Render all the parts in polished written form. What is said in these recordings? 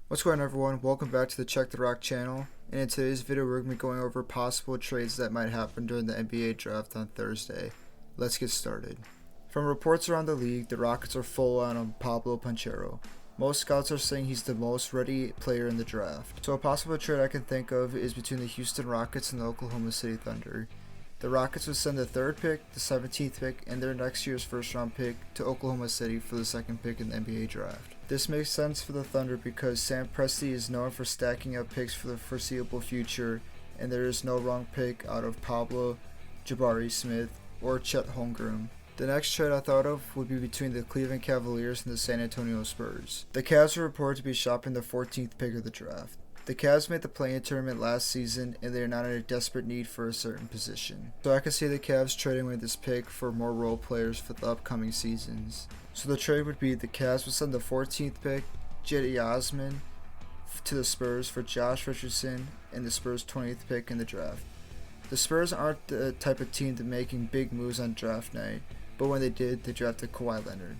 What's going on, everyone? Welcome back to the Check the Rock channel, and in today's video we're going to be going over possible trades that might happen during the NBA draft on Thursday. Let's get started. From reports around the league, the Rockets are full on Pablo Banchero. Most scouts are saying he's the most ready player in the draft. So a possible trade I can think of is between the Houston Rockets and the Oklahoma City Thunder. The Rockets would send the 3rd pick, the 17th pick, and their next year's first round pick to Oklahoma City for the 2nd pick in the NBA draft. This makes sense for the Thunder because Sam Presti is known for stacking up picks for the foreseeable future, and there is no wrong pick out of Pablo, Jabari Smith, or Chet Holmgren. The next trade I thought of would be between the Cleveland Cavaliers and the San Antonio Spurs. The Cavs are reported to be shopping the 14th pick of the draft. The Cavs made the play-in tournament last season, and they are not in a desperate need for a certain position. So I can see the Cavs trading with this pick for more role players for the upcoming seasons. So the trade would be the Cavs would send the 14th pick, Cedi Osman, to the Spurs for Josh Richardson, and the Spurs' 20th pick in the draft. The Spurs aren't the type of team to making big moves on draft night, but when they did, they drafted Kawhi Leonard.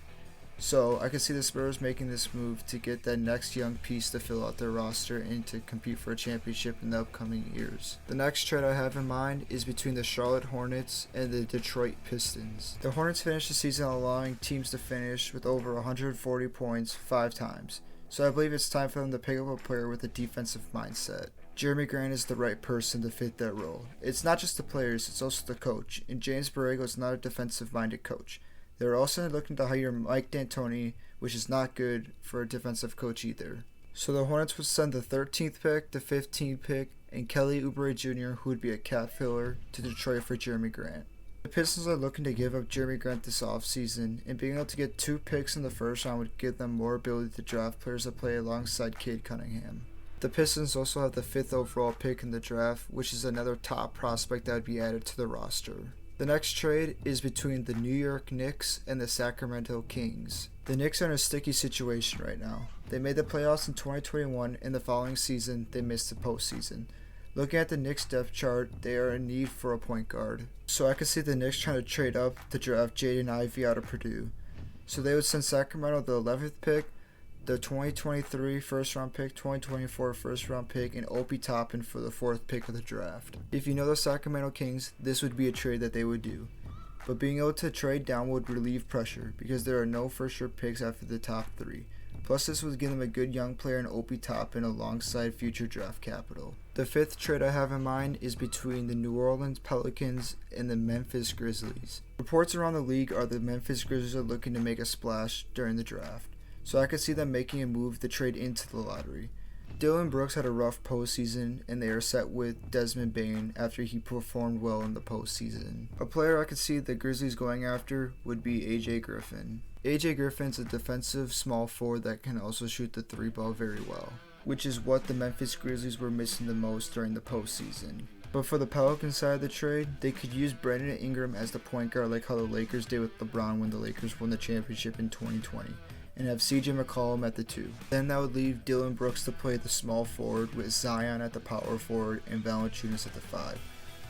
So I can see the Spurs making this move to get that next young piece to fill out their roster and to compete for a championship in the upcoming years. The next trade I have in mind is between the Charlotte Hornets and the Detroit Pistons. The Hornets finished the season allowing teams to finish with over 140 points 5 times. So I believe it's time for them to pick up a player with a defensive mindset. Jerami Grant is the right person to fit that role. It's not just the players, it's also the coach, and James Borrego is not a defensive-minded coach. They're also looking to hire Mike D'Antoni, which is not good for a defensive coach either. So the Hornets would send the 13th pick, the 15th pick, and Kelly Oubre Jr., who would be a cap filler, to Detroit for Jerami Grant. The Pistons are looking to give up Jerami Grant this offseason, and being able to get 2 picks in the first round would give them more ability to draft players that play alongside Cade Cunningham. The Pistons also have the 5th overall pick in the draft, which is another top prospect that would be added to the roster. The next trade is between the New York Knicks and the Sacramento Kings. The Knicks are in a sticky situation right now. They made the playoffs in 2021, and the following season they missed the postseason. Looking at the Knicks depth chart, they are in need for a point guard. So I could see the Knicks trying to trade up to draft Jaden Ivey out of Purdue. So they would send Sacramento the 11th pick, the 2023 first round pick, 2024 first round pick, and Obi Toppin for the 4th pick of the draft. If you know the Sacramento Kings, this would be a trade that they would do. But being able to trade down would relieve pressure because there are no for sure picks after the top 3. Plus this would give them a good young player in Obi Toppin alongside future draft capital. The 5th trade I have in mind is between the New Orleans Pelicans and the Memphis Grizzlies. Reports around the league are the Memphis Grizzlies are looking to make a splash during the draft. So I could see them making a move to trade into the lottery. Dillon Brooks had a rough postseason, and they are set with Desmond Bane after he performed well in the postseason. A player I could see the Grizzlies going after would be AJ Griffin. AJ Griffin's a defensive small forward that can also shoot the 3-ball very well, which is what the Memphis Grizzlies were missing the most during the postseason. But for the Pelicans side of the trade, they could use Brandon Ingram as the point guard like how the Lakers did with LeBron when the Lakers won the championship in 2020. And have CJ McCollum at the 2. Then that would leave Dillon Brooks to play the small forward with Zion at the power forward and Valanciunas at the 5.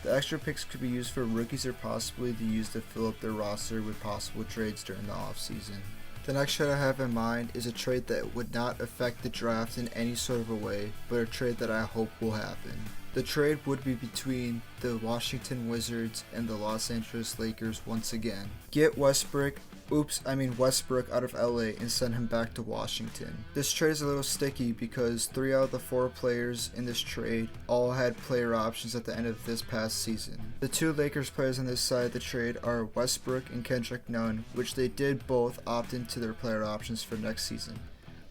The extra picks could be used for rookies or possibly to use to fill up their roster with possible trades during the offseason. The next trade I have in mind is a trade that would not affect the draft in any sort of a way, but a trade that I hope will happen. The trade would be between the Washington Wizards and the Los Angeles Lakers once again. Get Westbrook out of LA and send him back to Washington. This trade is a little sticky because 3 out of the 4 players in this trade all had player options at the end of this past season. The 2 Lakers players on this side of the trade are Westbrook and Kendrick Nunn, which they did both opt into their player options for next season.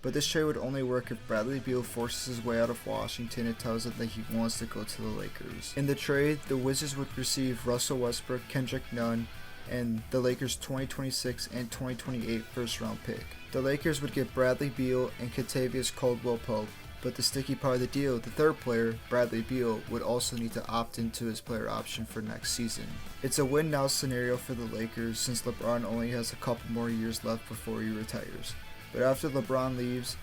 But this trade would only work if Bradley Beal forces his way out of Washington and tells them that he wants to go to the Lakers. In the trade, the Wizards would receive Russell Westbrook, Kendrick Nunn, and the Lakers' 2026 and 2028 first round pick. The Lakers would get Bradley Beal and Kentavious Caldwell-Pope, but the sticky part of the deal, the 3rd player, Bradley Beal, would also need to opt into his player option for next season. It's a win now scenario for the Lakers since LeBron only has a couple more years left before he retires. But after LeBron leaves,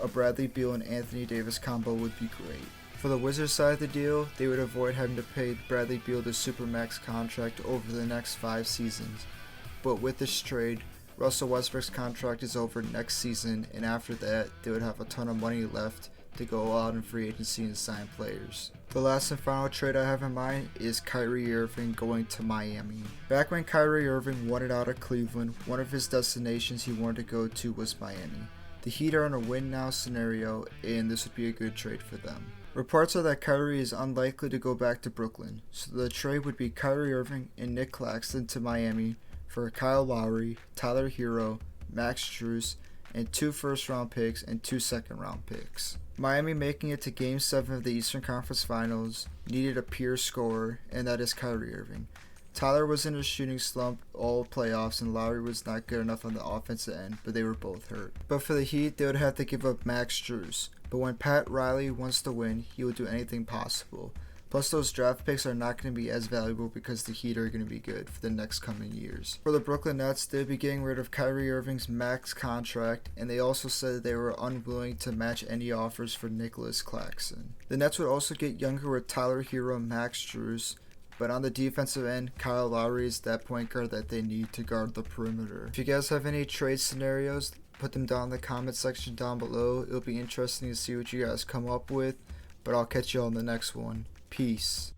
a Bradley Beal and Anthony Davis combo would be great. For the Wizards side of the deal, they would avoid having to pay Bradley Beal the Supermax contract over the next 5 seasons. But with this trade, Russell Westbrook's contract is over next season, and after that, they would have a ton of money left to go out in free agency and sign players. The last and final trade I have in mind is Kyrie Irving going to Miami. Back when Kyrie Irving wanted out of Cleveland, one of his destinations he wanted to go to was Miami. The Heat are in a win-now scenario, and this would be a good trade for them. Reports are that Kyrie is unlikely to go back to Brooklyn, so the trade would be Kyrie Irving and Nick Claxton to Miami for Kyle Lowry, Tyler Hero, Max Strus, and 2 first-round picks and 2 second-round picks. Miami, making it to Game 7 of the Eastern Conference Finals, needed a pure scorer, and that is Kyrie Irving. Tyler was in a shooting slump all playoffs, and Lowry was not good enough on the offensive end, but they were both hurt. But for the Heat, they would have to give up Max Strus. But when Pat Riley wants to win, he will do anything possible. Plus, those draft picks are not going to be as valuable because the Heat are going to be good for the next coming years. For the Brooklyn Nets, they'll be getting rid of Kyrie Irving's max contract, and they also said that they were unwilling to match any offers for Nicholas Claxton. The Nets would also get younger with Tyler Hero and Max Strus, but on the defensive end, Kyle Lowry is that point guard that they need to guard the perimeter. If you guys have any trade scenarios, put them down in the comment section down below. It'll be interesting to see what you guys come up with, but I'll catch you on the next one. Peace.